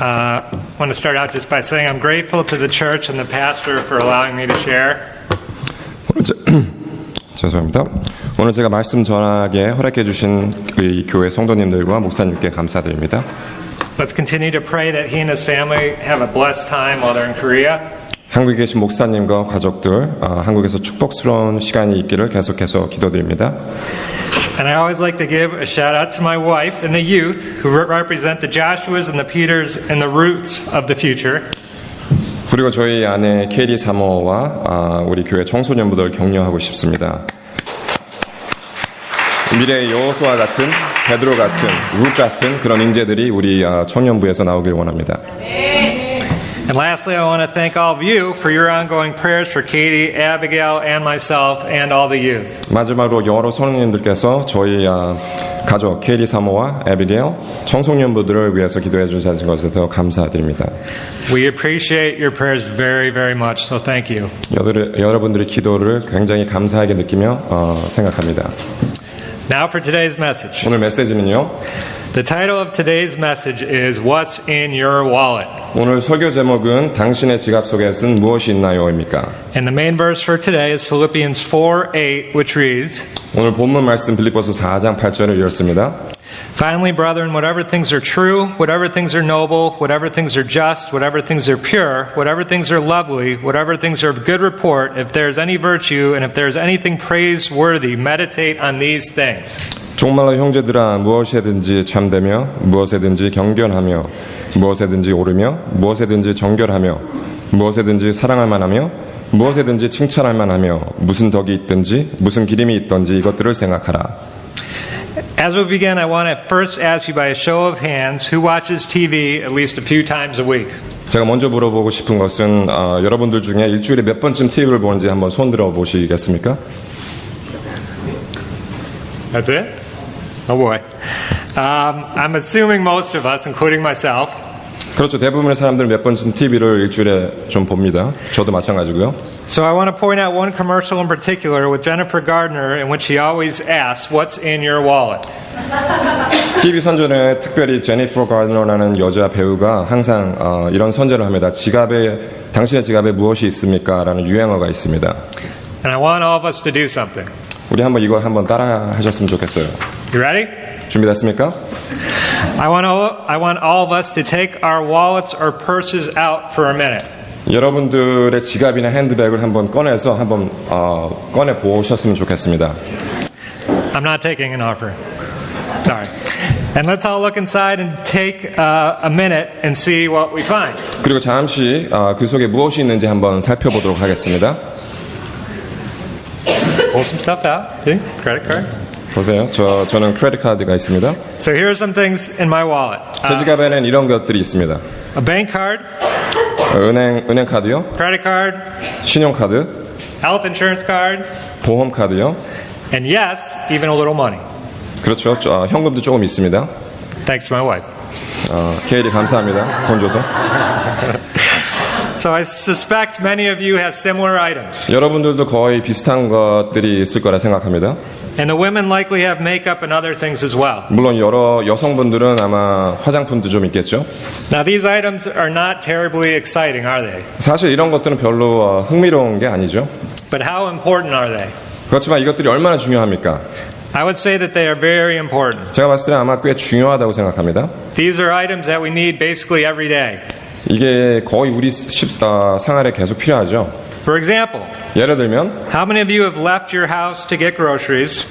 I want to start out just by saying I'm grateful to the church and the pastor for allowing me to share. 죄송합니다. 오늘 제가 말씀 전하게 허락해 주신 이 교회 성도님들과 목사님께 감사드립니다. Let's continue to pray that he and his family have a blessed time while they're in Korea. 한국에 계신 목사님과 가족들, 한국에서 축복스러운 시간이 있기를 계속해서 기도드립니다. And I always like to give a shout out to my wife and the youth who represent the Joshuas and the Peters and the roots of the future. 그리고 저희 아내 케리 사모와 우리 교회 청소년부들 격려하고 싶습니다. 미래의 여호수아 같은, 베드로 같은, 룻 같은 그런 인재들이 우리 청년부에서 나오길 원합니다. And lastly, I want to thank all of you for your ongoing prayers for Katie, Abigail, and myself, and all the youth. 마지막으로 여러 성도님들께서 저희 가족 케리 사모와 에비게일, 청소년부들을 위해서 기도해 주신 것에 더 감사드립니다. We appreciate your prayers very, very much, so thank you. 여러분들의 기도를 굉장히 감사하게 느끼며 생각합니다. Now for today's message. 오늘 메시지는요. The title of today's message is What's in Your Wallet? 오늘 설교 제목은 당신의 지갑 속에는 무엇이 있나요입니까? And the main verse for today is Philippians 4:8, which reads, 오늘 본문 말씀 빌립보서 4장 8절을 읽었습니다. Finally, brethren, whatever things are true, whatever things are noble, whatever things are just, whatever things are pure, whatever things are lovely, whatever things are of good report, if there is any virtue and if there is anything praiseworthy, meditate on these things. 종말로 형제들아 무엇에든지 참되며 무엇에든지 경건하며 무엇에든지 오르며 무엇에든지 정결하며 무엇에든지 사랑할 만하며 무엇에든지 칭찬할 만하며 무슨 덕이 있든지 무슨 기림이 있든지 이것들을 생각하라. As we begin, I want to first ask you by a show of hands who watches TV at least a few times a week. 제가 먼저 물어보고 싶은 것은 여러분들 중에 일주일에 몇 번쯤 TV를 보는지 한번 손 들어 보시겠습니까? That's it? Oh boy. I'm assuming most of us, including myself. 그렇죠. 대부분의 사람들은 몇 번쯤 TV를 일주일에 좀 봅니다. 저도 마찬가지고요. So I want to point out one commercial in particular with Jennifer Gardner in which she always asks, "What's in your wallet?" TV 선전에 특별히 제니퍼 가드너라는 여자 배우가 항상 이런 선전을 합니다. 당신의 지갑에 무엇이 있습니까? 라는 유행어가 있습니다. And I want all of us to do something. 우리 이거 한번 따라 하셨으면 좋겠어요. You ready? 준비됐습니까? I want all of us to take our wallets or purses out for a minute. 여러분들의 지갑이나 핸드백을 한번 꺼내서 꺼내 보셨으면 좋겠습니다. I'm not taking an offer. Sorry. And let's all look inside and take a minute and see what we find. 그리고 잠시 그 속에 무엇이 있는지 한번 살펴보도록 하겠습니다. Pull some stuff out. See? Credit card. 보세요. 저는 크레딧 카드가 있습니다. So here are some things in my wallet. 제 지갑에는 이런 것들이 있습니다. A bank card. 은행 카드요. Credit card. 신용카드. Health insurance card. 보험 카드요. And yes, even a little money. 그렇죠. 현금도 조금 있습니다. Thanks to my wife. 케일이 감사합니다. 돈 줘서. So I suspect many of you have similar items. 여러분들도 거의 비슷한 것들이 있을 거라 생각합니다. And the women likely have makeup and other things as well. 물론 여러 여성분들은 아마 화장품도 좀 있겠죠. Now these items are not terribly exciting, are they? 사실 이런 것들은 별로 흥미로운 게 아니죠. But how important are they? 그렇지만 이것들이 얼마나 중요합니까? I would say that they are very important. 제가 봤을 때 아마 꽤 중요하다고 생각합니다. These are items that we need basically every day. 이게 거의 우리 생활에 계속 필요하죠. For example, 예를 들면 how many of you have left your house to get groceries?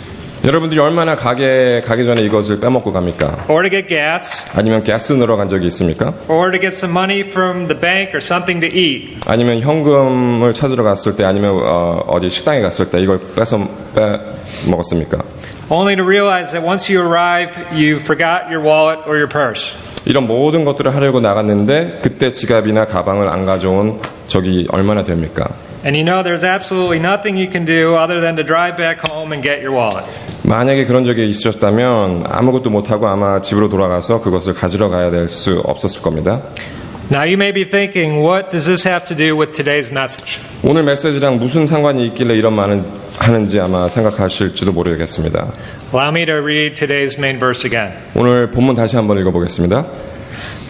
여러분들이 얼마나 가게 가기 전에 이것을 빼먹고 갑니까? Or to get gas? 아니면 가스 넣으러 간 적이 있습니까? Or to get some money from the bank or something to eat? 아니면 현금을 찾으러 갔을 때 아니면 어디 식당에 갔을 때 이걸 빼먹었습니까? Only to realize that once you arrive, you forgot your wallet or your purse. 이런 모든 것들을 하려고 나갔는데 그때 지갑이나 가방을 안 가져온 적이 얼마나 됩니까? And you know there's absolutely nothing you can do other than to drive back home and get your wallet. 만약에 그런 적이 있으셨다면 아무것도 못하고 아마 집으로 돌아가서 그것을 가지러 가야 될 수 없었을 겁니다. Now you may be thinking, what does this have to do with today's message? 오늘 메시지랑 무슨 상관이 있길래 이런 말을 하는지 아마 생각하실지도 모르겠습니다. Allow me to read today's main verse again. 오늘 본문 다시 한번 읽어보겠습니다.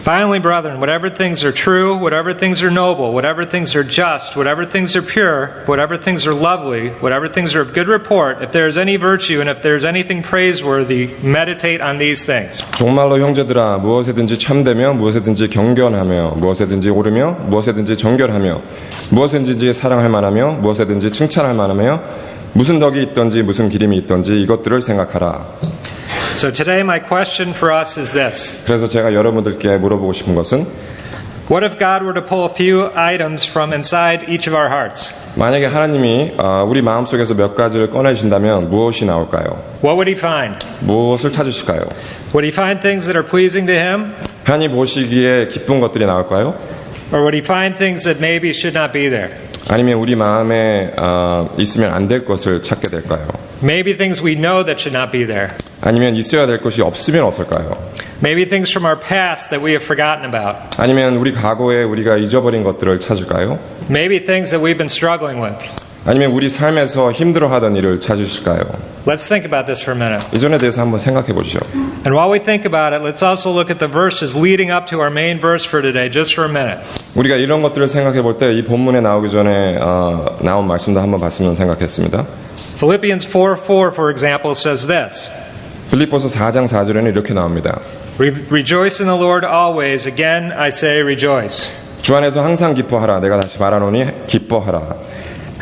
Finally, brethren, whatever things are true, whatever things are noble, whatever things are just, whatever things are pure, whatever things are lovely, whatever things are of good report, if there is any virtue and if there is anything praiseworthy, meditate on these things. 정말로 형제들아 무엇에든지 참되며 무엇에든지 경건하며 무엇에든지 옳으며 무엇에든지 정결하며 무엇에든지 사랑할 만하며 무엇에든지 칭찬할 만하며 무슨 덕이 있든지 무슨 기림이 있든지 이것들을 생각하라. So today my question for us is this. 그래서 제가 여러분들께 물어보고 싶은 것은 What if God were to pull a few items from inside each of our hearts? 만약에 하나님이 우리 마음속에서 몇 가지를 꺼내신다면 무엇이 나올까요? What would he find? 무엇을 찾으실까요? Would he find things that are pleasing to him? 하나님 보시기에 기쁜 것들이 나올까요? Or would he find things that maybe should not be there? 아니면 우리 마음에 있으면 안 될 것을 찾게 될까요? Maybe things we know that should not be there. 아니면 있어야 될 것이 없으면 어떨까요? Maybe things from our past that we have forgotten about. 아니면 우리 과거에 우리가 잊어버린 것들을 찾을까요? Maybe things that we've been struggling with. 아니면 우리 삶에서 힘들어하던 일을 찾으실까요? Let's think about this for a minute. 이전에 대해서 한번 생각해 보시죠. And while we think about it, let's also look at the verses leading up to our main verse for today, just for a minute. 우리가 이런 것들을 생각해 볼 때 이 본문에 나오기 전에 나온 말씀도 한번 봤으면 생각했습니다. Philippians 4:4, for example, says this. 빌립보서 4장 4절에는 이렇게 나옵니다. Rejoice in the Lord always. Again, I say rejoice. 주 안에서 항상 기뻐하라. 내가 다시 말하노니 기뻐하라.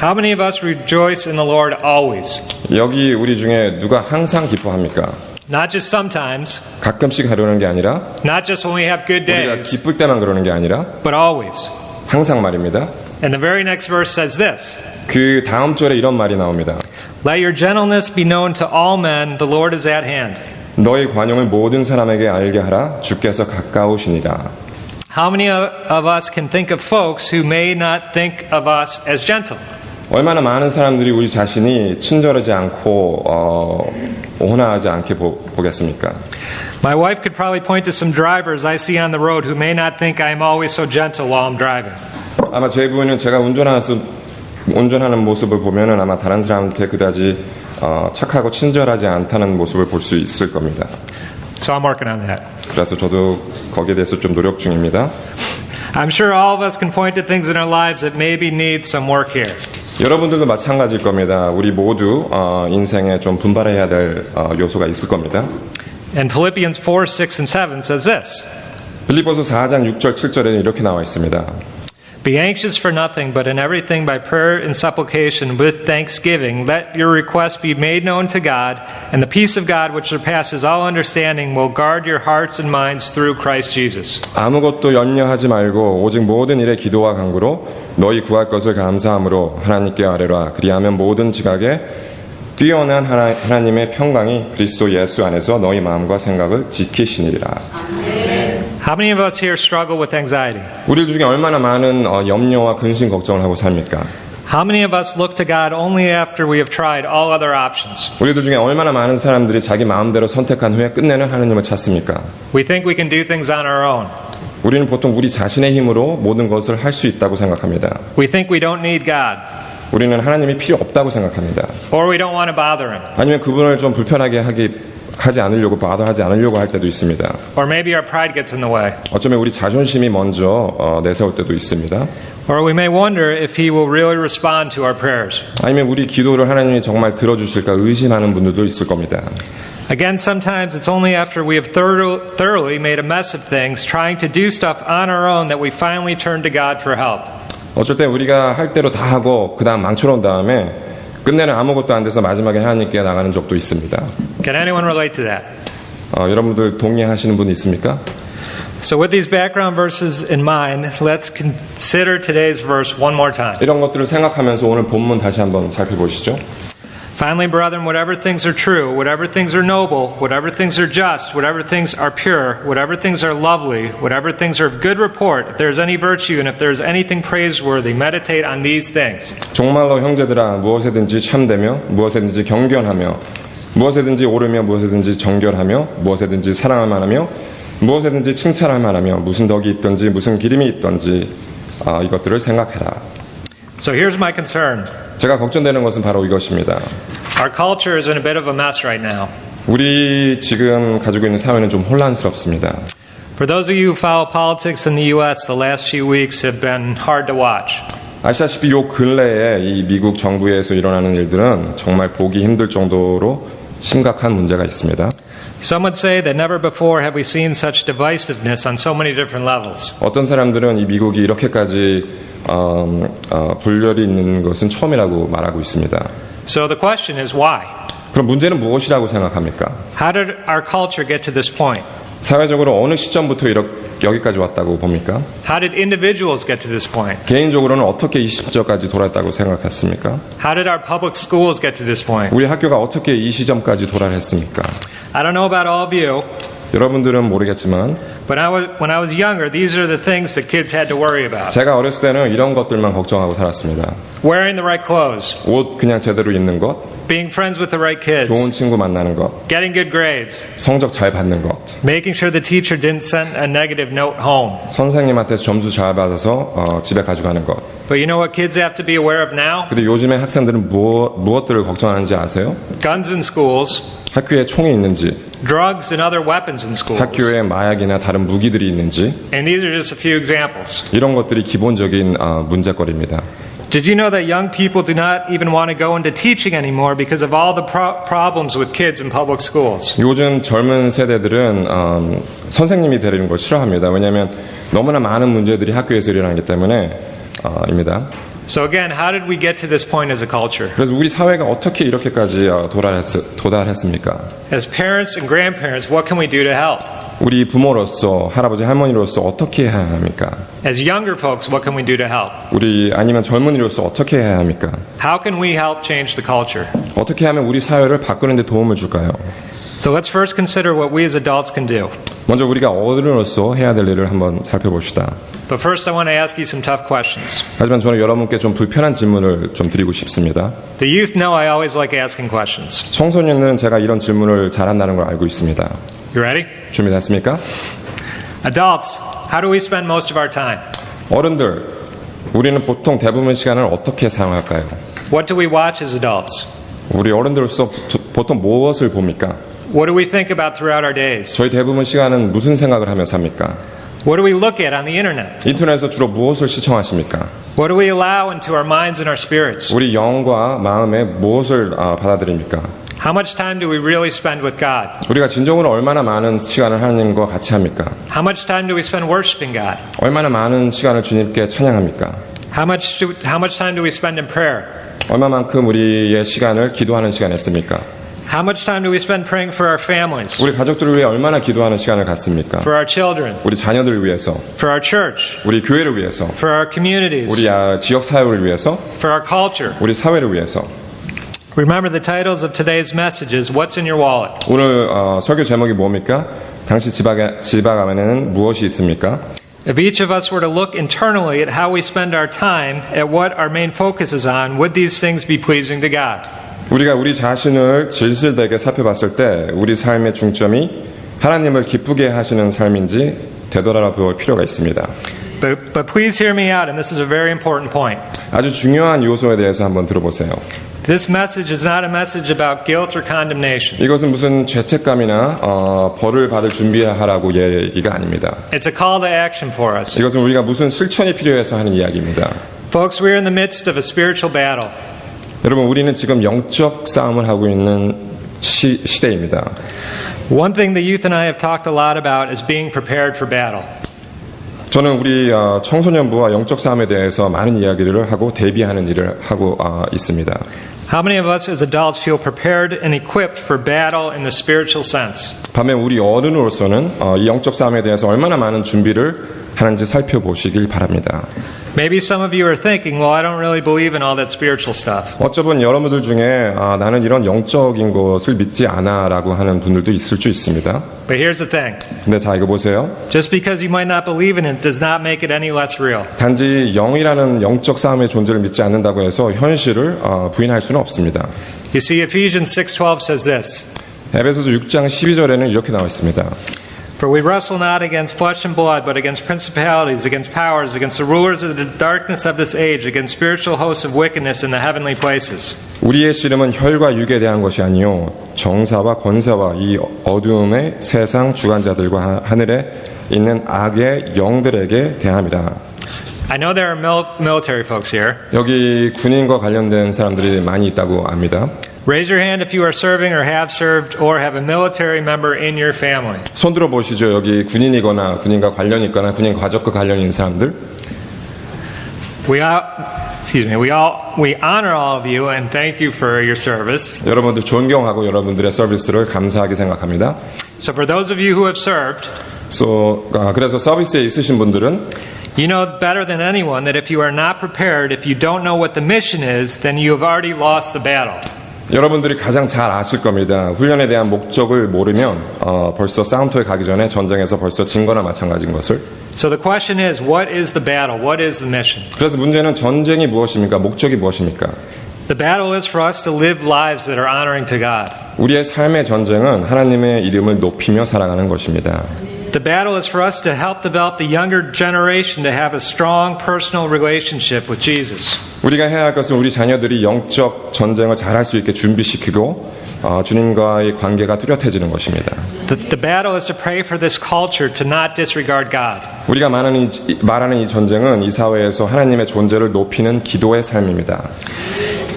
How many of us rejoice in the Lord always? 여기 우리 중에 누가 항상 기뻐합니까? Not just sometimes, 가끔씩 하려는 게 아니라 not just when we have good 우리가 days, 기쁠 때만 그러는 게 아니라 but always. 항상 말입니다. And the very next verse says this. 그 다음 절에 이런 말이 나옵니다. Let your gentleness be known to all men. The Lord is at hand. 너희 관용을 모든 사람에게 알게 하라. 주께서 가까우시니라. How many of us can think of folks who may not think of us as gentle? 얼마나 많은 사람들이 우리 자신이 친절하지 않고 온화하지 않게 보겠습니까? My wife could probably point to some drivers I see on the road who may not think I'm always so gentle while I'm driving. 아마 제 부인은 제가 운전하는 모습을 보면은 아마 다른 사람한테 그다지 착하고 친절하지 않다는 모습을 볼 수 있을 겁니다. So I'm working on that. 그래서 저도 거기에 대해서 좀 노력 중입니다. I'm sure all of us can point to things in our lives that maybe need some work here. 여러분들도 마찬가지일 겁니다. 우리 모두 인생에 좀 분발해야 될 요소가 있을 겁니다. And Philippians 4, 6, and 7 says this. 빌립보서 4장 6절 7절에는 이렇게 나와 있습니다. Be anxious for nothing, but in everything by prayer and supplication with thanksgiving, let your requests be made known to God, and the peace of God which surpasses all understanding will guard your hearts and minds through Christ Jesus. 아무것도 염려하지 말고 오직 모든 일에 기도와 간구로 너희 구할 것을 감사함으로 하나님께 아뢰라. 그리하면 모든 지각에 뛰어난 하나님의 평강이 그리스도 예수 안에서 너희 마음과 생각을 지키시니라. How many of us here struggle with anxiety? 우리 중에 얼마나 많은 염려와 근심 걱정을 하고 삽니까? How many of us look to God only after we have tried all other options? 우리들 중에 얼마나 많은 사람들이 자기 마음대로 선택한 후에 끝내는 하나님을 찾습니까? We think we can do things on our own. 우리는 보통 우리 자신의 힘으로 모든 것을 할 수 있다고 생각합니다. We think we don't need God. 우리는 하나님이 필요 없다고 생각합니다. Or we don't want to bother Him. 아니면 그분을 좀 불편하게 하지 않으려고 바더하지 않으려고 할 때도 있습니다. Or maybe our pride gets in the way. 어쩌면 우리 자존심이 먼저 내세울 때도 있습니다. Or we may wonder if He will really respond to our prayers. 아니면 우리 기도를 하나님이 정말 들어주실까 의심하는 분들도 있을 겁니다. Again, sometimes it's only after we have thoroughly made a mess of things, trying to do stuff on our own, that we finally turn to God for help. 어쩔 때 우리가 할 대로 다 하고 그 다음 망쳐놓은 다음에 끝내는 아무것도 안 돼서 마지막에 하나님께 나가는 적도 있습니다. Can anyone relate to that? 여러분들 동의하시는 분 있습니까? So with these background verses in mind, let's consider today's verse one more time. 이런 것들을 생각하면서 오늘 본문 다시 한번 살펴보시죠. Finally, brethren, whatever things are true, whatever things are noble, whatever things are just, whatever things are pure, whatever things are lovely, whatever things are of good report, if there is any virtue and if there is anything praiseworthy, meditate on these things. 정말로 형제들아 무엇에든지 참되며 무엇에든지 경건하며 무엇에든지 옳으며 무엇에든지 정결하며 무엇에든지 사랑할 만하며 무엇에든지 칭찬할 만하며 무슨 덕이 있든지 무슨 기림이 있든지 이것들을 생각해라. So here's my concern. 제가 걱정되는 것은 바로 이것입니다. Our culture is in a bit of a mess right now. 우리 지금 가지고 있는 사회는 좀 혼란스럽습니다. For those of you who follow politics in the U.S., the last few weeks have been hard to watch. 아시다시피 요 근래에 이 미국 정부에서 일어나는 일들은 정말 보기 힘들 정도로 심각한 문제가 있습니다. Some would say that never before have we seen such divisiveness on so many different levels. 어떤 사람들은 이 미국이 이렇게까지 분열이 있는 것은 처음이라고 말하고 있습니다. So the question is why? 그럼 문제는 무엇이라고 생각합니까? How did our culture get to this point? 사회적으로 어느 시점부터 여기까지 왔다고 봅니까? How did individuals get to this point? 개인적으로는 어떻게 이 시점까지 돌아왔다고 생각했습니까? How did our public schools get to this point? 우리 학교가 어떻게 이 시점까지 도달했습니까? I don't know about all of you, 여러분들은 모르겠지만 but when I was younger, these are the things that kids had to worry about. 제가 어렸을 때는 이런 것들만 걱정하고 살았습니다. Wearing the right clothes, 옷 그냥 제대로 입는 것, being friends with the right kids, 좋은 친구 만나는 것, getting good grades, 성적 잘 받는 것, making sure the teacher didn't send a negative note home. 선생님한테서 점수 잘 받아서 집에 가져가는 것. But you know what kids have to be aware of now? 근데 요즘에 학생들은 무엇들을 걱정하는지 아세요? Guns in schools, 학교에 총이 있는지, drugs and other weapons in schools. 학교에 마약이나 다른 무기들이 있는지, And these are just a few examples. 이런 것들이 기본적인 문제거리입니다. Did you know that young people do not even want to go into teaching anymore because of all the problems with kids in public schools? 요즘 젊은 세대들은 선생님이 되는 걸 싫어합니다. 왜냐하면 너무나 많은 문제들이 학교에서 일어나기 때문에입니다. So again, how did we get to this point as a culture? 그래서 우리 사회가 어떻게 이렇게까지 도달했습니까? As parents and grandparents, what can we do to help? 우리 부모로서 할아버지 할머니로서 어떻게 해야 합니까? As younger folks, what can we do to help? 우리 아니면 젊은이로서 어떻게 해야 합니까? How can we help change the culture? 어떻게 하면 우리 사회를 바꾸는 데 도움을 줄까요? So let's first consider what we as adults can do. 먼저 우리가 어른으로서 해야 될 일을 한번 살펴봅시다. But first I want to ask you some tough questions. 하지만 저는 여러분께 좀 불편한 질문을 좀 드리고 싶습니다. The youth know I always like asking questions. 청소년은 제가 이런 질문을 잘한다는 걸 알고 있습니다. You ready? 준비됐습니까? Adults, how do we spend most of our time? 어른들, 우리는 보통 대부분 시간을 어떻게 사용할까요? What do we watch as adults? 우리 어른들로서 보통 무엇을 봅니까? What do we think about throughout our days? 저희 대부분 시간은 무슨 생각을 하며 삽니까? What do we look at on the internet? 인터넷에서 주로 무엇을 시청하십니까? What do we allow into our minds and our spirits? 우리 영과 마음에 무엇을 받아들입니까? How much time do we really spend with God? 우리가 진정으로 얼마나 많은 시간을 하나님과 같이 합니까? How much time do we spend worshiping God? 얼마나 많은 시간을 주님께 찬양합니까? How much time do we spend in prayer? 얼마만큼 우리의 시간을 기도하는 시간에 씁니까? How much time do we spend praying for our families? 우리 가족들을 위해 얼마나 기도하는 시간을 갖습니까? For our children? 우리 자녀들을 위해서, For our church? 우리 교회를 위해서, For our communities? 우리 지역 사회를 위해서, For our culture? 우리 사회를 위해서. Remember the titles of today's messages. What's in your wallet? 오늘 설교 제목이 뭡니까? 당시 지갑에는 무엇이 있습니까? If each of us were to look internally at how we spend our time, at what our main focus is on, would these things be pleasing to God? 우리가 우리 자신을 질질되게 살펴봤을 때 우리 삶의 중점이 하나님을 기쁘게 하시는 삶인지 되돌아볼 필요가 있습니다. But please hear me out, and this is a very important point. 아주 중요한 요소에 대해서 한번 들어보세요. This message is not a message about guilt or condemnation. 이것은 무슨 죄책감이나 벌을 받을 준비하라고 얘기가 아닙니다. It's a call to action for us. 이것은 우리가 무슨 실천이 필요해서 하는 이야기입니다. Folks, we're in the midst of a spiritual battle. 여러분, 우리는 지금 영적 싸움을 하고 있는 시대입니다. One thing the youth and I have talked a lot about is being prepared for battle. 저는 우리 청소년부와 영적 싸움에 대해서 많은 이야기를 하고 대비하는 일을 하고 있습니다. How many of us as adults feel prepared and equipped for battle in the spiritual sense? 반면 우리 어른으로서는 이 영적 싸움에 대해서 얼마나 많은 준비를 하는지 살펴보시길 바랍니다. Maybe some of you are thinking, well, I don't really believe in all that spiritual stuff. 어쩌면 여러분들 중에 나는 이런 영적인 것을 믿지 않아라고 하는 분들도 있을 수 있습니다. But here's the thing. 근데 자, 이거 보세요. Just because you might not believe in it does not make it any less real. 단지 영이라는 영적 싸움의 존재를 믿지 않는다고 해서 현실을 부인할 수는 없습니다. You see, Ephesians 6:12 says this. 에베소서 6장 12절에는 이렇게 나와 있습니다. For we wrestle not against flesh and blood, but against principalities, against powers, against the rulers of the darkness of this age, against spiritual hosts of wickedness in the heavenly places. 우리의 씨름은 혈과 육에 대한 것이 아니요 정사와 권세와 이 어두움의 세상 주관자들과 하늘의 있는 악의 영들에게 대함이라. I know there are military folks here. 여기 군인과 관련된 사람들이 많이 있다고 압니다. Raise your hand if you are serving or have served or have a military member in your family. 손 들어 보시죠. 여기 군인이거나 군인과 관련이 있거나 군인 가족과 관련이 있는 사람들. We honor all of you and thank you for your service. 여러분들 존경하고 여러분들의 서비스를 감사하게 생각합니다. So for those of you who have served, 그래서 서비스에 있으신 분들은 you know better than anyone that if you are not prepared, if you don't know what the mission is, then you have already lost the battle. 여러분들이 가장 잘 아실 겁니다. 훈련에 대한 목적을 모르면 벌써 싸움터에 가기 전에 전쟁에서 벌써 진 거나 마찬가지인 것을. So the question is, what is the battle? What is the mission? 그래서 문제는 전쟁이 무엇입니까? 목적이 무엇입니까? The battle is for us to live lives that are honoring to God. 우리의 삶의 전쟁은 하나님의 이름을 높이며 살아가는 것입니다. The battle is for us to help develop the younger generation to have a strong personal relationship with Jesus. 우리가 해야 할 것은 우리 자녀들이 영적 전쟁을 잘할 수 있게 준비시키고 주님과의 관계가 뚜렷해지는 것입니다. The battle is to pray for this culture to not disregard God. 우리가 말하는 이 전쟁은 이 사회에서 하나님의 존재를 높이는 기도의 삶입니다.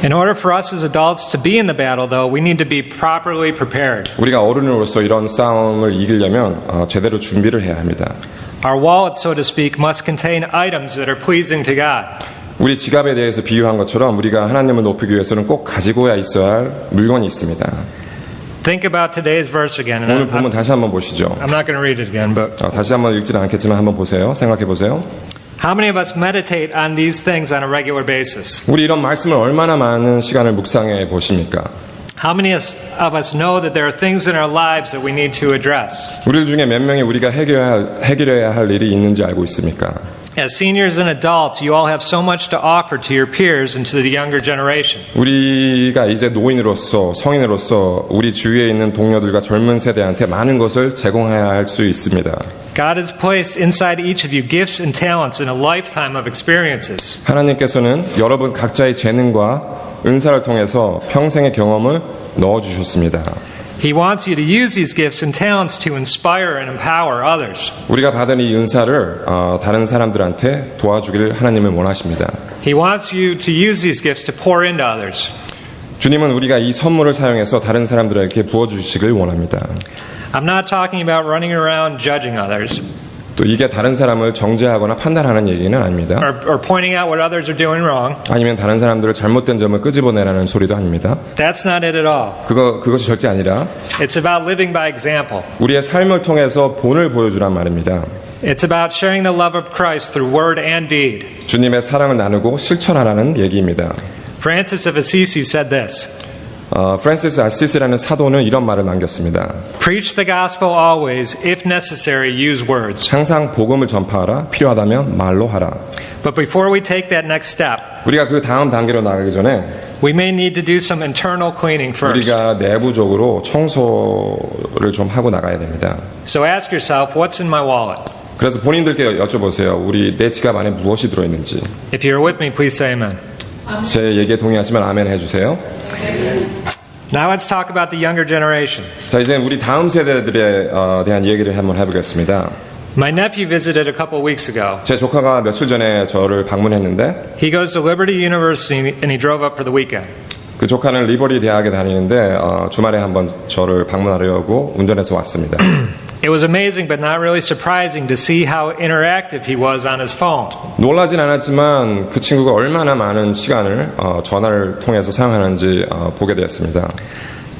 In order for us as adults to be in the battle, though, we need to be properly prepared. 우리가 어른으로서 이런 싸움을 이기려면 제대로 준비를 해야 합니다. Our wallet, so to speak, must contain items that are pleasing to God. 우리 지갑에 대해서 비유한 것처럼 우리가 하나님을 높이기 위해서는 꼭 가지고야 있어야 할 물건이 있습니다. Think about today's verse again. 오늘 본문 다시 한번 보시죠. I'm not going to read it again, but 다시 한번 읽지는 않겠지만 한번 보세요. 생각해 보세요. how many of us meditate on these things on a regular basis? 우리 이런 말씀을 얼마나 많은 시간을 묵상해 보십니까? How many of us know that there are things in our lives that we need to address? 우리 중에 몇 명이 우리가 해결해야 할 일이 있는지 알고 있습니까? As seniors and adults, you all have so much to offer to your peers and to the younger generation. 우리가 이제 노인으로서 성인으로서 우리 주위에 있는 동료들과 젊은 세대한테 많은 것을 제공해야 할 수 있습니다. God has placed inside each of you gifts and talents in a lifetime of experiences. 하나님께서는 여러분 각자의 재능과 은사를 통해서 평생의 경험을 넣어주셨습니다. He wants you to use these gifts and talents to inspire and empower others. 우리가 받은 이 은사를 다른 사람들한테 도와주기를 하나님은 원하십니다. He wants you to use these gifts to pour into others. 주님은 우리가 이 선물을 사용해서 다른 사람들에게 부어주시길 원합니다. I'm not talking about running around judging others. 또 이게 다른 사람을 정죄하거나 판단하는 얘기는 아닙니다. Or pointing out what others are doing wrong. 아니면 다른 사람들을 잘못된 점을 끄집어내라는 소리도 아닙니다. That's not it at all. 그것이 절대 아니라 It's about living by example. 우리의 삶을 통해서 본을 보여주란 말입니다. It's about sharing the love of Christ through word and deed. 주님의 사랑을 나누고 실천하라는 얘기입니다. Francis of Assisi said this. 프란시스 아시시라는 사도는 이런 말을 남겼습니다. Preach the gospel always. If necessary, use words. 항상 복음을 전파하라. 필요하다면 말로 하라. But before we take that next step, 우리가 그 다음 단계로 나가기 전에 we may need to do some internal cleaning first. 우리가 내부적으로 청소를 좀 하고 나가야 됩니다. So ask yourself, what's in my wallet? 그래서 본인들께 여쭤보세요. 내 지갑 안에 무엇이 들어있는지. If you're with me, please say amen. 제 얘기에 동의하시면 아멘 해주세요. Now let's talk about the younger generation. 자, 이제 우리 다음 세대들에 대한 얘기를 한번 해보겠습니다. My nephew visited a couple weeks ago. 제 조카가 며칠 전에 저를 방문했는데 He goes to Liberty University and he drove up for the weekend. 그 조카는 리버리 대학에 다니는데 주말에 한번 저를 방문하려고 운전해서 왔습니다. It was amazing but not really surprising to see how interactive he was on his phone. 놀라진 않았지만 그 친구가 얼마나 많은 시간을 전화를 통해서 사용하는지 보게 되었습니다.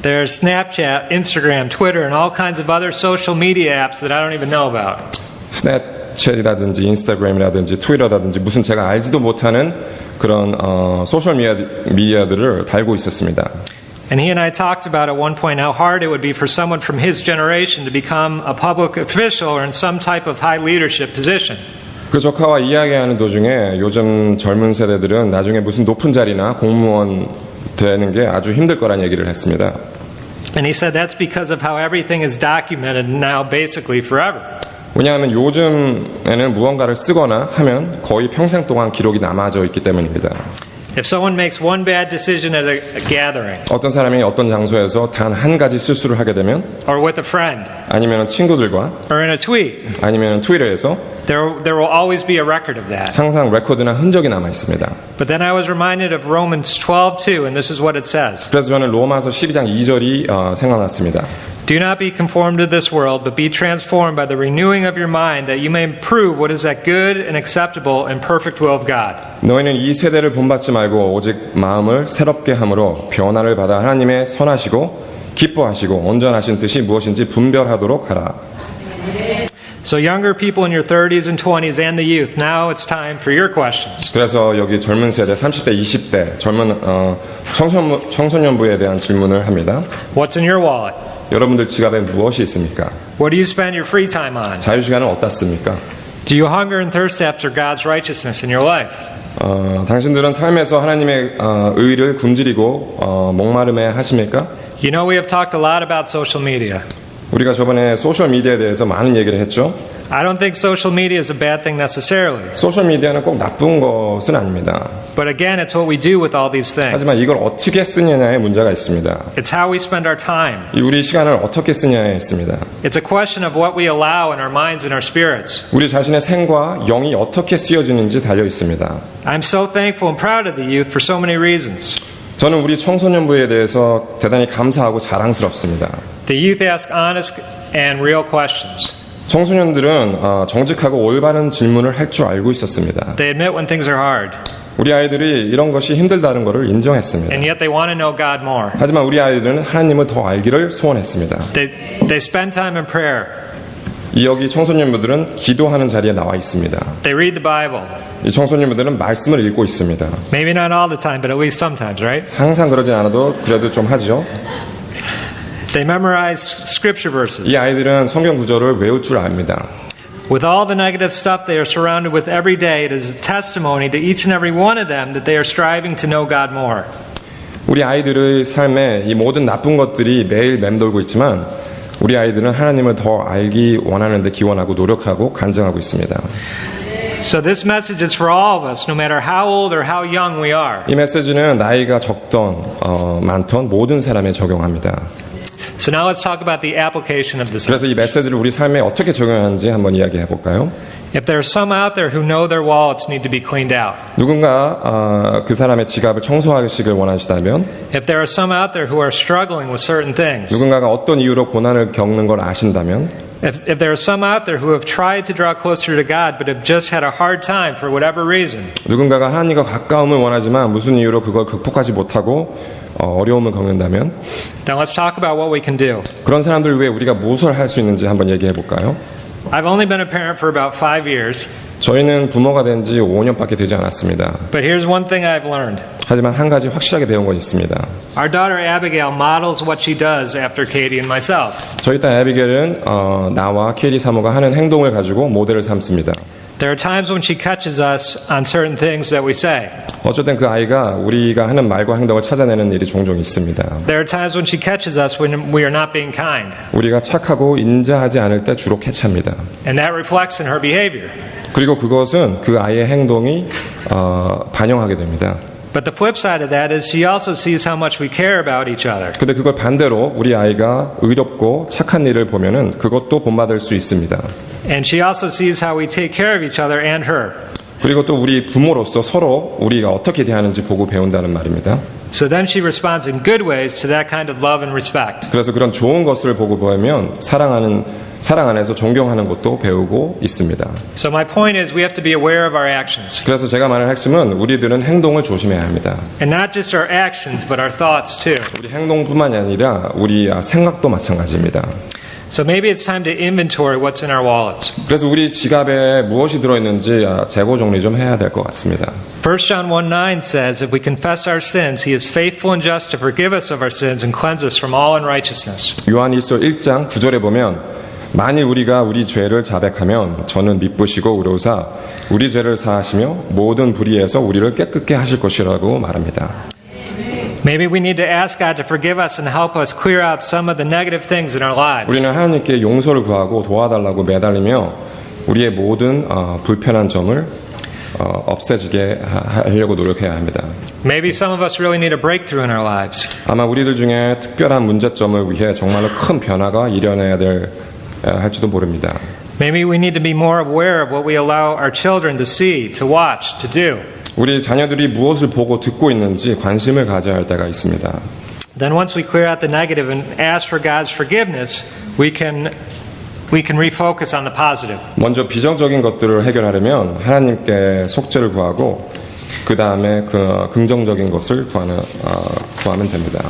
There's Snapchat, Instagram, Twitter, and all kinds of other social media apps that I don't even know about. 스냅챗이라든지 인스타그램이라든지 트위터라든지 무슨 제가 알지도 못하는 그런 소셜 미디어들을 달고 있었습니다. And he and I talked about at one point how hard it would be for someone from his generation to become a public official or in some type of high leadership position. 그 조카와 이야기하는 도중에 요즘 젊은 세대들은 나중에 무슨 높은 자리나 공무원 되는 게 아주 힘들 거란 얘기를 했습니다. And he said that's because of how everything is documented now basically forever. 왜냐하면 요즘에는 무언가를 쓰거나 하면 거의 평생 동안 기록이 남아져 있기 때문입니다. If someone makes one bad decision at a gathering 어떤 사람이 어떤 장소에서 단 한 가지 실수를 하게 되면 or with a friend 아니면 친구들과 or in a tweet, 아니면 트위터에서 there will always be a record of that. 항상 레코드나 흔적이 남아 있습니다. But then I was reminded of Romans 12:2, and this is what it says. 그래서 저는 로마서 12장 2절이 생각났습니다. Do not be conformed to this world, but be transformed by the renewing of your mind, that you may prove what is that good and acceptable and perfect will of God. 너희는 이 세대를 본받지 말고 오직 마음을 새롭게 함으로 변화를 받아 하나님의 선하시고 기뻐하시고 온전하신 뜻이 무엇인지 분별하도록 하라. So younger people in your 30s and 20s and the youth, now it's time for your questions. 그래서 여기 젊은 세대 30대 20대 젊은 청소년부에 대한 질문을 합니다. What's in your wallet? 여러분들 지갑에 무엇이 있습니까? What do you spend your free time on? 자유시간은 어떻습니까? Do you hunger and thirst after God's righteousness in your life? 당신들은 삶에서 하나님의 의를 굶주리고 목마름해 하십니까? You know, we have talked a lot about social media. 우리가 저번에 소셜미디어에 대해서 많은 얘기를 했죠. I don't think social media is a bad thing necessarily. 소셜미디어는 꼭 나쁜 것은 아닙니다. But again, it's what we do with all these things. 하지만 이걸 어떻게 쓰느냐에 문제가 있습니다. It's how we spend our time. 우리 시간을 어떻게 쓰느냐에 있습니다. It's a question of what we allow in our minds and our spirits. 우리 자신의 생과 영이 어떻게 쓰여지는지 달려 있습니다. I'm so thankful and proud of the youth for so many reasons. 저는 우리 청소년부에 대해서 대단히 감사하고 자랑스럽습니다. The youth ask honest and real questions. 청소년들은 정직하고 올바른 질문을 할 줄 알고 있었습니다. They admit when things are hard. 우리 아이들이 이런 것이 힘들다는 것을 인정했습니다. And yet they want to know God more. 하지만 우리 아이들은 하나님을 더 알기를 소원했습니다. They spend time in prayer. 여기 청소년부들은 기도하는 자리에 나와 있습니다. They read the Bible. 이 청소년부들은 말씀을 읽고 있습니다. Maybe not all the time, but at least sometimes, right? 항상 그러지 않아도 그래도 좀 하죠. They memorize scripture verses. 이 아이들은 성경 구절을 외울 줄 압니다. With all the negative stuff they are surrounded with every day, it is a testimony to each and every one of them that they are striving to know God more. 우리 아이들의 삶에 이 모든 나쁜 것들이 매일 맴돌고 있지만 우리 아이들은 하나님을 더 알기 원하는데 기원하고 노력하고 간증하고 있습니다. So this message is for all of us, no matter how old or how young we are. 이 메시지는 나이가 적던 많던 모든 사람에 적용합니다. So now let's talk about the application of this 그래서 이 message. 메시지를 우리 삶에 어떻게 적용하는지 한번 이야기해 볼까요? If there are some out there who know their wallets need to be cleaned out, 누군가 그 사람의 지갑을 청소하시길 원하시다면, if there are some out there who are struggling with certain things, 누군가가 어떤 이유로 고난을 겪는 걸 아신다면, if there are some out there who have tried to draw closer to God but have just had a hard time for whatever reason, 누군가가 하나님과 가까움을 원하지만 무슨 이유로 그걸 극복하지 못하고 어려움을 겪는다면, then let's talk about what we can do. 그런 사람들 위해 우리가 무엇을 할 수 있는지 한번 얘기해 볼까요? I've only been a parent for about 5 years, 저희는 부모가 된 지 5년밖에 되지 않았습니다. but here's one thing I've learned. 하지만 한 가지 확실하게 배운 건 있습니다. Our daughter Abigail models what she does after Katie and myself. 저희 딸 에비겔은 나와 케이리 사모가 하는 행동을 가지고 모델을 삼습니다. There are times when she catches us on certain things that we say. 어쨌든 그 아이가 우리가 하는 말과 행동을 찾아내는 일이 종종 있습니다. There are times when she catches us when we are not being kind. 우리가 착하고 인자하지 않을 때 주로 캐치합니다. And that reflects in her behavior. 그리고 그것은 그 아이의 행동이 반영하게 됩니다. But the flip side of that is she also sees how much we care about each other. 근데 그걸 반대로 우리 아이가 의롭고 착한 일을 보면은 그것도 본받을 수 있습니다. And she also sees how we take care of each other and her. 그리고 또 우리 부모로서 서로 우리가 어떻게 대하는지 보고 배운다는 말입니다. So then she responds in good ways to that kind of love and respect. 그래서 그런 좋은 것을 보고 보면 사랑 안에서 존경하는 것도 배우고 있습니다. So my point is we have to be aware of our actions. 그래서 제가 말할 핵심은 우리들은 행동을 조심해야 합니다. And not just our actions, but our thoughts too. 우리 행동뿐만이 아니라 우리 생각도 마찬가지입니다. So maybe it's time to inventory what's in our wallets. 그래서 우리 지갑에 무엇이 들어있는지 재고 정리 좀 해야 될 것 같습니다. 1 John 1:9 says, If we confess our sins, He is faithful and just to forgive us of our sins and cleanse us from all unrighteousness. 요한일서 1장 9절에 보면 만일 우리가 우리 죄를 자백하면 저는 미쁘시고 의로우사 우리 죄를 사하시며 모든 불의에서 우리를 깨끗게 하실 것이라고 말합니다. Maybe we need to ask God to forgive us and help us clear out some of the negative things in our lives. 우리는 하나님께 용서를 구하고 도와달라고 매달리며 우리의 모든 불편한 점을 없애지게 하려고 노력해야 합니다. Maybe some of us really need a breakthrough in our lives. 아마 우리들 중에 특별한 문제점을 위해 정말로 큰 변화가 일어나야 할지도 모릅니다. Maybe we need to be more aware of what we allow our children to see, to watch, to do. 우리 자녀들이 무엇을 보고 듣고 있는지 관심을 가져야 할 때가 있습니다. Then once we clear out the negative and ask for God's forgiveness, we can refocus on the positive. 먼저 비정적인 것들을 해결하려면 하나님께 속죄를 구하고 그 다음에 그 긍정적인 것을 구하면 됩니다.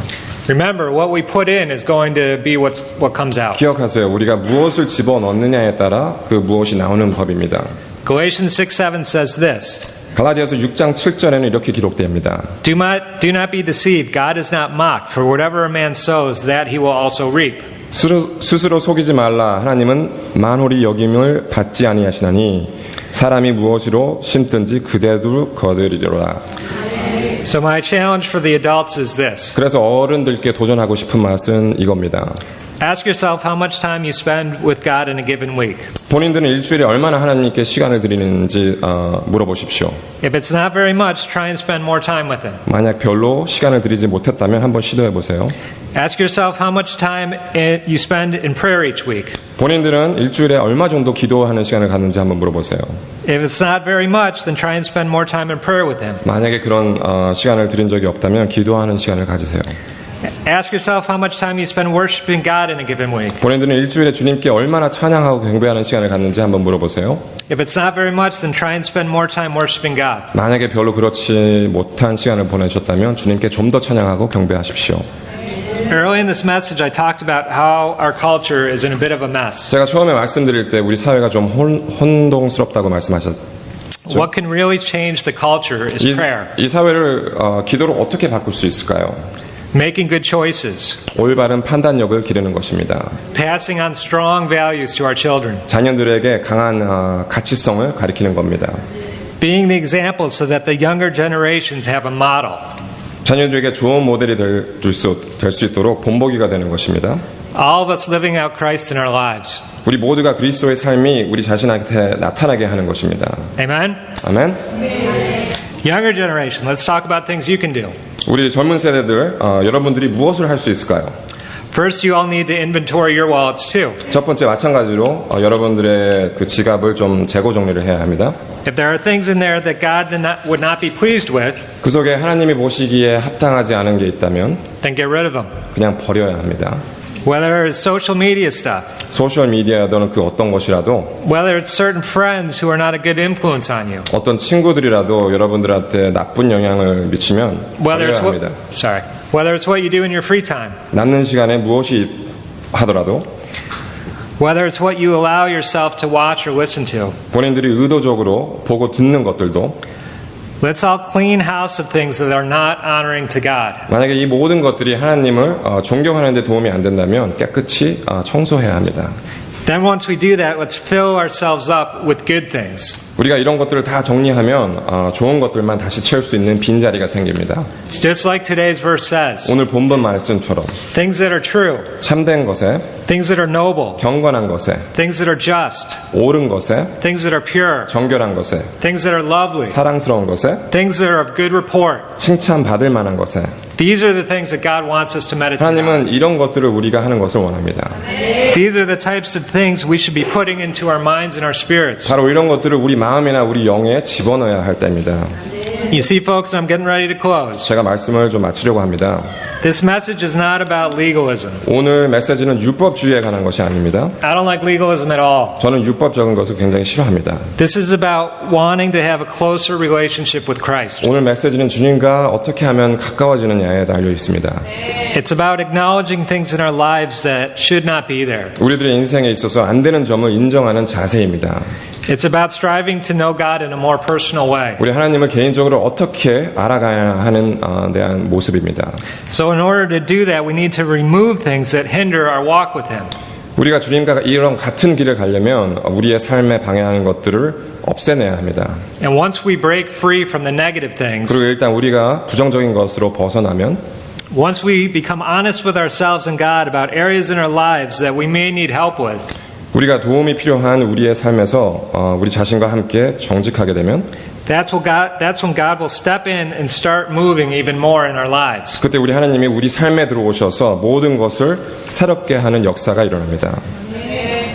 Remember, what we put in is going to be what comes out. 기억하세요. 우리가 무엇을 집어넣느냐에 따라 그 무엇이 나오는 법입니다. Galatians 6:7 says this. 갈라디아서 6장 7절에는 이렇게 기록됩니다. Do not be deceived. God is not mocked. For whatever a man sows, that he will also reap. 스스로 속이지 말라. 하나님은 만홀히 여김을 받지 아니하시나니 사람이 무엇으로 심든지 그대로 거두리로라. So my challenge for the adults is this. 그래서 어른들께 도전하고 싶은 말은 이겁니다. Ask yourself how much time you spend with God in a given week. 본인들은 일주일에 얼마나 하나님께 시간을 드리는지 물어보십시오. If it's not very much, try and spend more time with Him. 만약 별로 시간을 드리지 못했다면 한번 시도해 보세요. Ask yourself how much time you spend in prayer each week. 본인들은 일주일에 얼마 정도 기도하는 시간을 갖는지 한번 물어보세요. If it's not very much, then try and spend more time in prayer with Him. 만약에 그런 시간을 드린 적이 없다면 기도하는 시간을 가지세요. Ask yourself how much time you spend worshiping God in a given week. 본인들은 일주일에 주님께 얼마나 찬양하고 경배하는 시간을 갖는지 한번 물어보세요. If it's not very much, then try and spend more time worshiping God. 만약에 별로 그렇지 못한 시간을 보내셨다면 주님께 좀 더 찬양하고 경배하십시오. Early in this message, I talked about how our culture is in a bit of a mess. 제가 처음에 말씀드릴 때 우리 사회가 좀 혼동스럽다고 말씀하셨죠. What can really change the culture is prayer. 이 사회를 기도로 어떻게 바꿀 수 있을까요? Making good choices. 올바른 판단력을 기르는 것입니다. Passing on strong values to our children. 자녀들에게 강한 가치성을 가르치는 겁니다. Being the example so that the younger generations have a model. 자녀들에게 좋은 모델이 될 수 있도록 본보기가 되는 것입니다. All of us living out Christ in our lives. 우리 모두가 그리스도의 삶이 우리 자신한테 나타나게 하는 것입니다. Amen? 아멘. Younger generation, let's talk about things you can do. 우리 젊은 세대들, 여러분들이 무엇을 할 수 있을까요? First, you all need to inventory your wallets too. 첫 번째 마찬가지로 여러분들의 그 지갑을 좀 재고 정리를 해야 합니다. If there are things in there that God would not be pleased with, 그 속에 하나님이 보시기에 합당하지 않은 게 있다면 then get rid of them. 그냥 버려야 합니다. Whether it's social media stuff, 소셜 미디어든 그 어떤 것이라도, whether it's certain friends who are not a good influence on you, 어떤 친구들이라도 여러분들한테 나쁜 영향을 미치면 whether 버려야 합니다. whether it's what you do in your free time, 남는 시간에 무엇이 하더라도, whether it's what you allow yourself to watch or listen to. 본인들이 의도적으로 보고 듣는 것들도, Let's all clean house of things that are not honoring to God. 만약에 이 모든 것들이 하나님을 존경하는 데 도움이 안 된다면 깨끗이 청소해야 합니다. Then once we do that, let's fill ourselves up with good things. 우리가 이런 것들을 다 정리하면 좋은 것들만 다시 채울 수 있는 빈자리가 생깁니다. Just like today's verse says, 오늘 본문 말씀처럼 things that are true, 참된 것에, things that are noble, 경건한 것에, things that are just, 옳은 것에, things that are pure, 정결한 것에, things that are lovely, 사랑스러운 것에, things that are of good report. 칭찬받을 만한 것에. These are the things that God wants us to meditate on. 하나님은 이런 것들을 우리가 하는 것을 원합니다. These are the types of things we should be putting into our minds and our spirits. 바로 이런 것들을 우리 마음이나 우리 영에 집어넣어야 할 때입니다. You see, folks, I'm getting ready to close. 제가 말씀을 좀 마치려고 합니다. This message is not about legalism. 오늘 메시지는 율법주의에 관한 것이 아닙니다. I don't like legalism at all. 저는 율법적인 것을 굉장히 싫어합니다. This is about wanting to have a closer relationship with Christ. 오늘 메시지는 주님과 어떻게 하면 가까워지느냐에 달려 있습니다. It's about acknowledging things in our lives that should not be there. 우리들의 인생에 있어서 안 되는 점을 인정하는 자세입니다. It's about striving to know God in a more personal way. 우리 하나님을 개인적으로 어떻게 알아가야 하는 대한 모습입니다. So in order to do that, we need to remove things that hinder our walk with Him. 우리가 주님과 이런 같은 길을 가려면 우리의 삶에 방해하는 것들을 없애내야 합니다. And once we break free from the negative things, 그리고 일단 우리가 부정적인 것으로 벗어나면 once we become honest with ourselves and God about areas in our lives that we may need help with, 우리가 도움이 필요한 우리의 삶에서 우리 자신과 함께 정직하게 되면 That's when God will step in and start moving even more in our lives. 그때 우리 하나님이 우리 삶에 들어오셔서 모든 것을 새롭게 하는 역사가 일어납니다.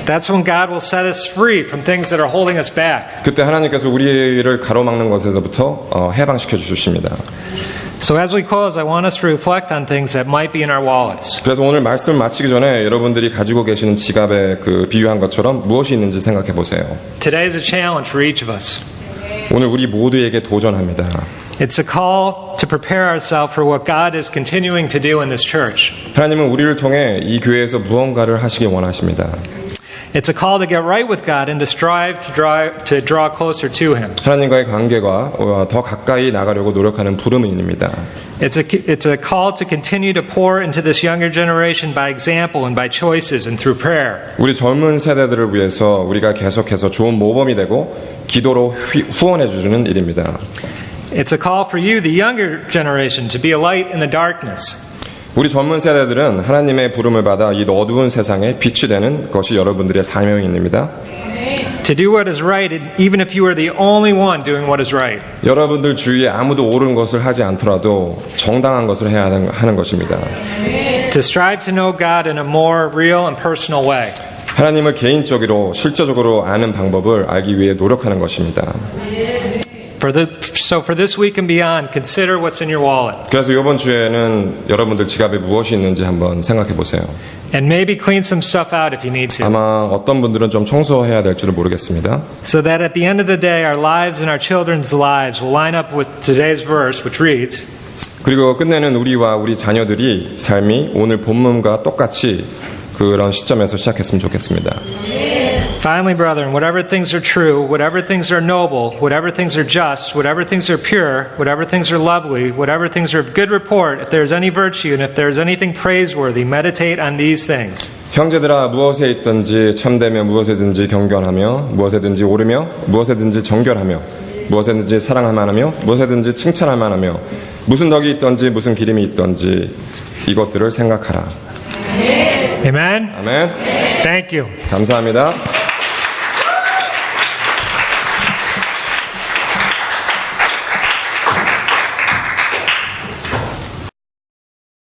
That's when God will set us free from things that are holding us back. 그때 하나님께서 우리를 가로막는 것에서부터 해방시켜 주십니다. So as we close, I want us to reflect on things that might be in our wallets. 그래서 오늘 말씀을 마치기 전에 여러분들이 가지고 계시는 지갑에 그 비유한 것처럼 무엇이 있는지 생각해 보세요. Today is a challenge for each of us. 오늘 우리 모두에게 도전합니다. It's a call to prepare ourselves for what God is continuing to do in this church. 하나님은 우리를 통해 이 교회에서 무언가를 하시기 원하십니다. It's a call to get right with God and to strive to draw closer to Him. 하나님과의 관계가 더 가까이 나가려고 노력하는 부름입니다. It's a call to continue to pour into this younger generation by example and by choices and through prayer. 우리 젊은 세대들을 위해서 우리가 계속해서 좋은 모범이 되고 기도로 후원해 주는 일입니다. It's a call for you, the younger generation, to be a light in the darkness. 우리 젊은 세대들은 하나님의 부름을 받아 이 어두운 세상에 빛이 되는 것이 여러분들의 사명입니다. To do what is right, even if you are the only one doing what is right. 여러분들 주위에 아무도 옳은 것을 하지 않더라도 정당한 것을 해야 하는 것입니다. To strive to know God in a more real and personal way. 하나님을 개인적으로 실제적으로 아는 방법을 알기 위해 노력하는 것입니다. So for this week and beyond, consider what's in your wallet. 그래서 이번 주에는 여러분들 지갑에 무엇이 있는지 한번 생각해 보세요. And maybe clean some stuff out if you need to. 아마 어떤 분들은 좀 청소해야 될 줄은 모르겠습니다. So that at the end of the day, our lives and our children's lives will line up with today's verse, which reads, 그리고 끝내는 우리와 우리 자녀들이 삶이 오늘 본문과 똑같이 그런 시점에서 시작했으면 좋겠습니다. Finally, brethren, whatever things are true, whatever things are noble, whatever things are just, whatever things are pure, whatever things are lovely, whatever things are of good report, if there is any virtue and if there is anything praiseworthy, meditate on these things. 형제들아 무엇에 있든지 참되며 무엇에든지 경건하며 무엇에든지 오르며 무엇에든지 정결하며 무엇에든지 사랑할 만하며 무엇에든지 칭찬할 만하며 무슨 덕이 있든지 무슨 기림이 있든지 이것들을 생각하라. Amen? 아멘. Thank you. 감사합니다.